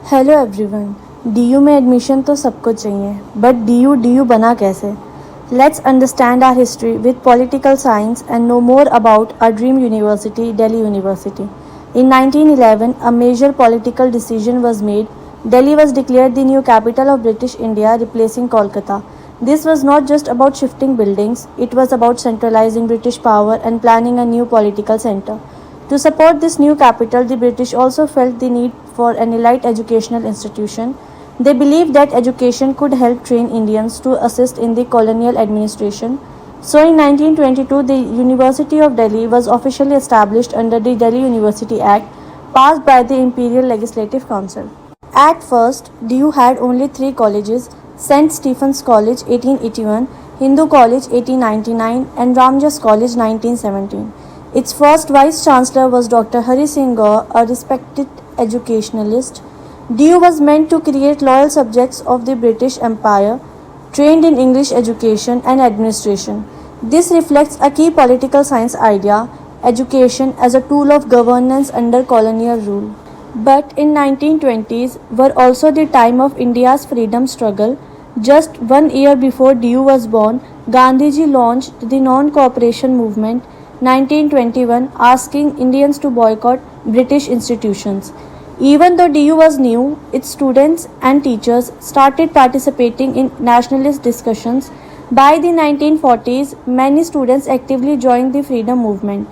Hello everyone. DU में admission तो सबको चाहिए, बट डीयू बना कैसे? Let's understand our history with political science and know more about our dream university, Delhi University. In 1911, a major political decision was made. Delhi was declared the new capital of British India, replacing Kolkata. This was not just about shifting buildings, it was about centralizing British power and planning a new political center. To support this new capital, the British also felt the need for an elite educational institution. They believed that education could help train Indians to assist in the colonial administration. So in 1922, the University of Delhi was officially established under the Delhi University Act, passed by the Imperial Legislative Council. At first, DU had only three colleges: St. Stephen's College 1881, Hindu College 1899, and Ramjas College 1917. Its first Vice Chancellor was Dr. Hari Singh Gaur, a respected educationalist. DU was meant to create loyal subjects of the British Empire, trained in English education and administration. This reflects a key political science idea: education as a tool of governance under colonial rule. But in 1920s were also the time of India's freedom struggle. Just 1 year before DU was born, Gandhiji launched the non-cooperation movement 1921, asking Indians to boycott British institutions. Even though DU was new, its students and teachers started participating in nationalist discussions. By the 1940s, many students actively joined the freedom movement.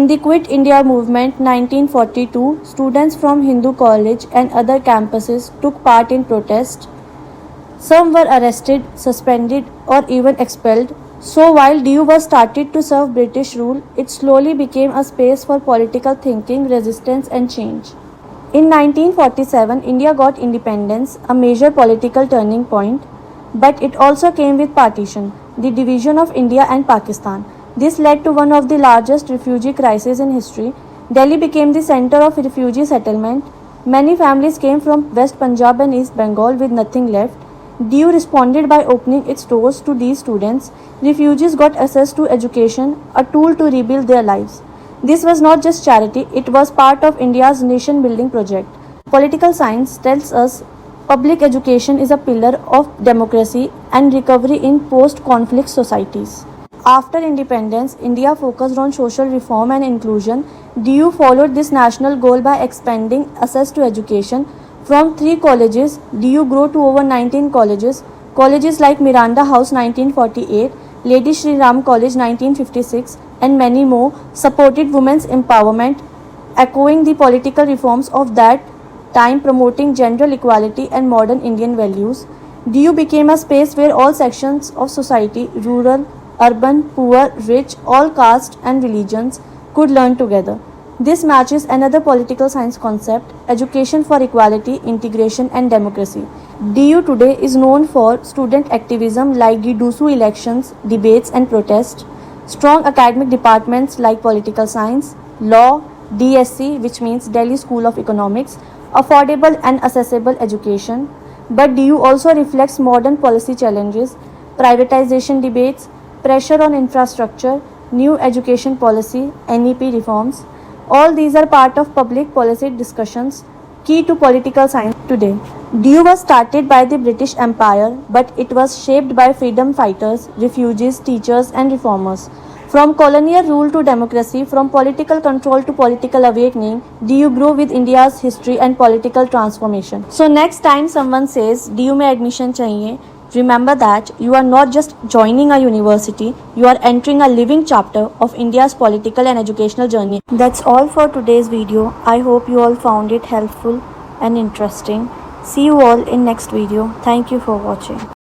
In the Quit India movement 1942, students from Hindu College and other campuses took part in protests. Some were arrested, suspended, or even expelled. So while DU was started to serve British rule, it slowly became a space for political thinking, resistance, and change. In 1947, India got independence, a major political turning point, but it also came with partition, the division of India and Pakistan. This led to one of the largest refugee crises in history. Delhi became the center of refugee settlement. Many families came from West Punjab and East Bengal with nothing left. DU responded by opening its doors to these students. Refugees got access to education, a tool to rebuild their lives. This was not just charity, it was part of India's nation building project. Political science tells us public education is a pillar of democracy and recovery in post conflict societies. After independence, India focused on social reform and inclusion. DU followed this national goal by expanding access to education. From 3 colleges, DU grew to over 19 colleges. Colleges like Miranda House 1948, Lady Shri Ram College 1956, and many more supported women's empowerment, echoing the political reforms of that time, promoting gender equality and modern Indian values. DU became a space where all sections of society, rural, urban, poor, rich, all castes and religions, could learn together. This matches another political science concept: education for equality, integration, and democracy. DU today is known for student activism like the DUSU elections, debates, and protests, strong academic departments like political science, law, DSC, which means Delhi School of Economics, affordable and accessible education. But DU also reflects modern policy challenges: privatization debates, pressure on infrastructure, new education policy, NEP reforms. All these are part of public policy discussions key to political science today. DU was started by the British Empire, but it was shaped by freedom fighters, refugees, teachers, and reformers. From colonial rule to democracy, from political control to political awakening, DU grew with India's history and political transformation. So next time someone says DU में admission चाहिए, remember that you are not just joining a university, you are entering a living chapter of India's political and educational journey. That's all for today's video. I hope you all found it helpful and interesting. See you all in next video. Thank you for watching.